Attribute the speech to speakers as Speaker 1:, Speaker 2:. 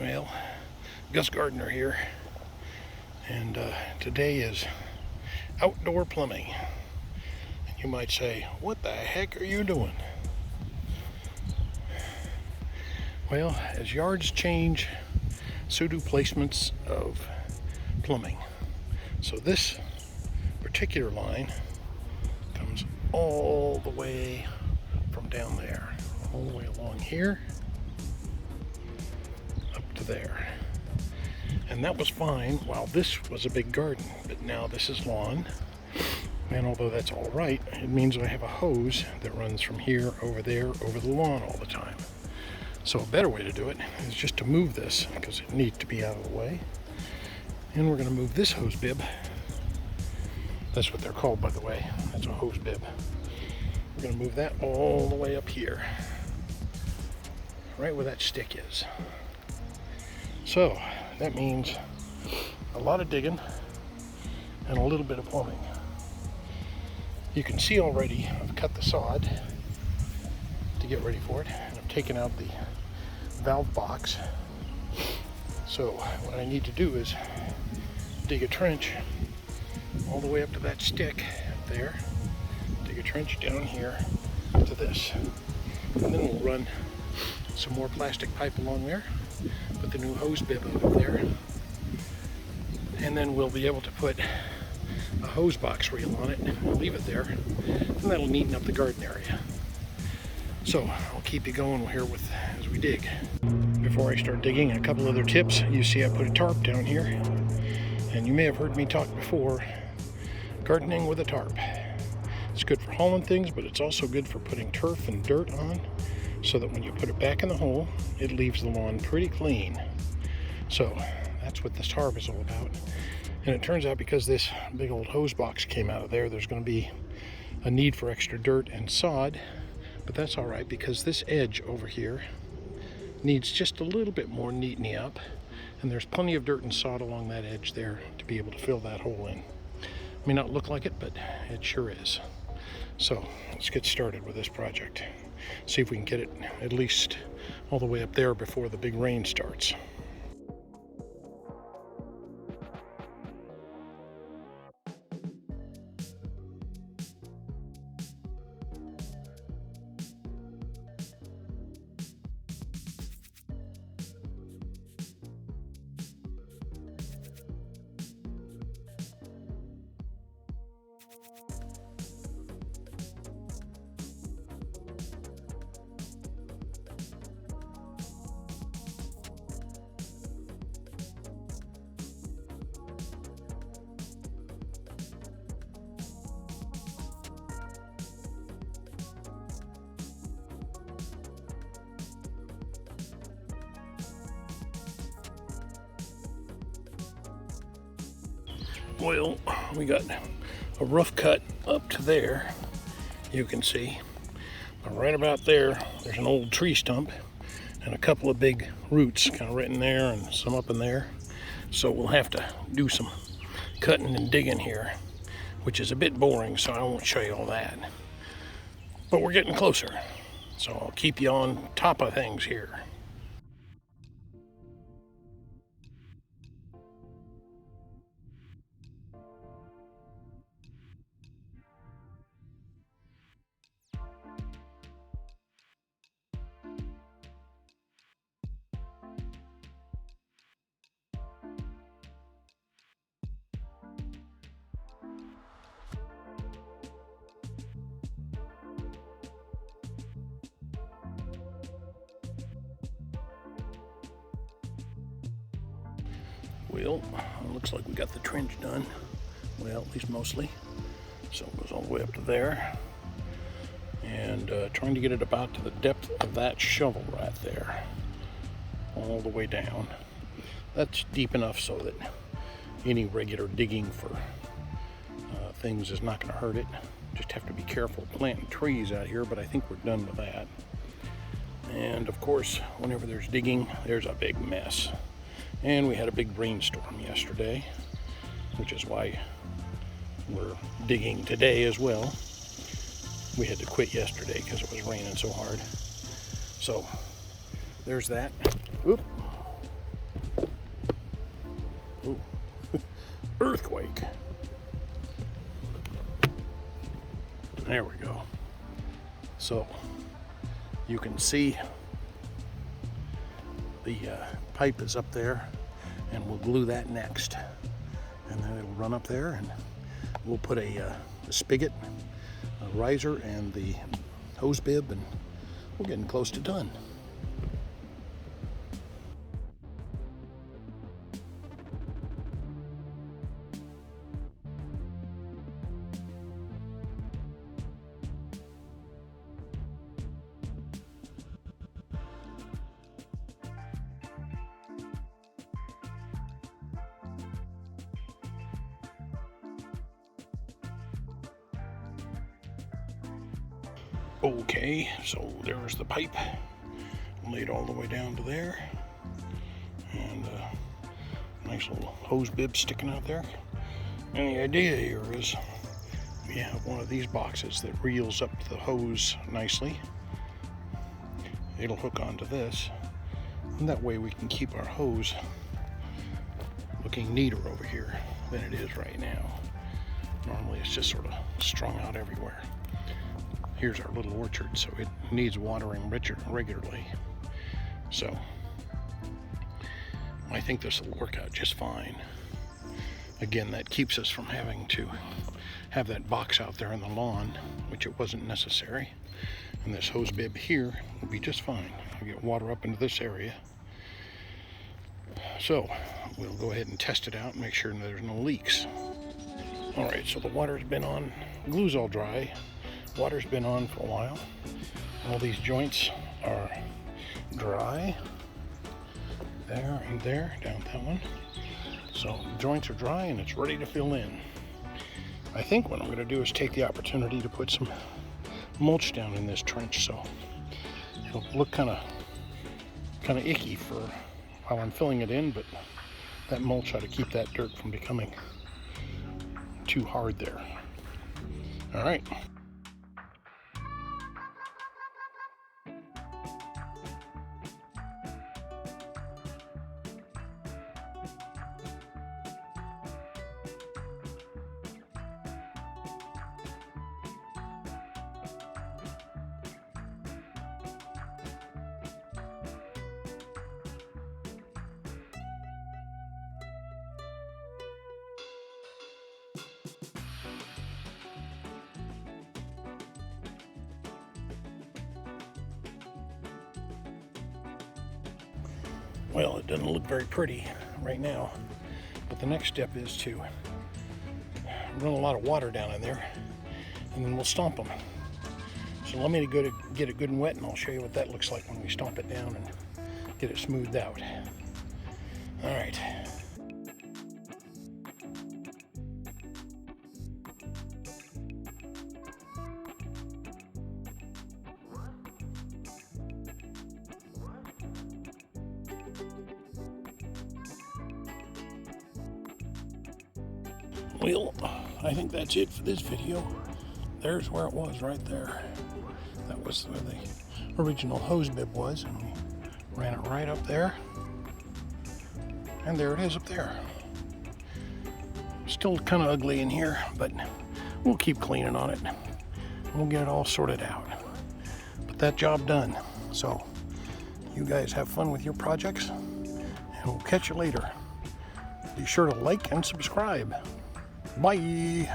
Speaker 1: Well, Gus Gardener here, and today is outdoor plumbing. And you might say, what the heck are you doing? Well, as yards change, so do placements of plumbing. So this particular line comes all the way from down there, all the way along here, up to there. And that was fine while this was a big garden, but now this is lawn. And although that's all right, it means I have a hose that runs from here over there over the lawn all the time. So a better way to do it is just to move this, because it needs to be out of the way. And we're going to move this hose bib. That's what they're called, by the way. That's a hose bib. We're going to move that all the way up here, right where that stick is. So that means a lot of digging and a little bit of plumbing. You can see already I've cut the sod to get ready for it, and I've taken out the valve box. So what I need to do is dig a trench all the way up to that stick up there, dig a trench down here to this, and then we'll run some more plastic pipe along there, put the new hose bib up there, and then we'll be able to put a hose box reel on it and leave it there, and that'll neaten up the garden area. So I'll keep you going here as we dig. Before I start digging, a couple other tips. You see I put a tarp down here, and you may have heard me talk before, gardening with a tarp. It's good for hauling things, but it's also good for putting turf and dirt on, so that when you put it back in the hole, it leaves the lawn pretty clean. So that's what this tarp is all about. And it turns out because this big old hose box came out of there, there's going to be a need for extra dirt and sod, but that's all right because this edge over here needs just a little bit more neatening up, and there's plenty of dirt and sod along that edge there to be able to fill that hole in. May not look like it, but it sure is. So let's get started with this project. See if we can get it at least all the way up there before the big rain starts. Well, we got a rough cut up to there, you can see. But right about there, there's an old tree stump and a couple of big roots kind of right in there and some up in there. So we'll have to do some cutting and digging here, which is a bit boring, so I won't show you all that. But we're getting closer, so I'll keep you on top of things here. Well, it looks like we got the trench done. Well, at least mostly. So it goes all the way up to there. And trying to get it about to the depth of that shovel right there. All the way down. That's deep enough so that any regular digging for things is not going to hurt it. Just have to be careful planting trees out here, but I think we're done with that. And of course, whenever there's digging, there's a big mess. And we had a big rainstorm yesterday, which is why we're digging today as well. We had to quit yesterday because it was raining so hard. So there's that. Oop. earthquake. There we go. So you can see the pipe is up there, and we'll glue that next. And then it'll run up there, and we'll put a spigot, a riser, and the hose bib, and we're getting close to done. Okay, so there's the pipe laid all the way down to there, and nice little hose bib sticking out there. And the idea here is we have one of these boxes that reels up the hose nicely. It'll hook onto this, and that way we can keep our hose looking neater over here than it is right now. Normally it's just sort of strung out everywhere. Here's our little orchard, so it needs watering regularly. So I think this will work out just fine. Again, that keeps us from having to have that box out there on the lawn, which it wasn't necessary. And this hose bib here will be just fine. I'll get water up into this area. So we'll go ahead and test it out and make sure there's no leaks. All right, so the water's been on, glue's all dry. Water's been on for a while. All these joints are dry. There and there, down that one. So the joints are dry and it's ready to fill in. I think what I'm going to do is take the opportunity to put some mulch down in this trench, so it'll look kind of icky for while I'm filling it in, but that mulch ought to keep that dirt from becoming too hard there. All right. Well, it doesn't look very pretty right now, but the next step is to run a lot of water down in there, and then we'll stomp them. So let me go to get it good and wet, and I'll show you what that looks like when we stomp it down and get it smoothed out. All right. Well, I think that's it for this video. There's where it was right there. That was where the original hose bib was, and we ran it right up there. And there it is up there. Still kind of ugly in here, but we'll keep cleaning on it. We'll get it all sorted out. But that job done. So you guys have fun with your projects, and we'll catch you later. Be sure to like and subscribe. Bye.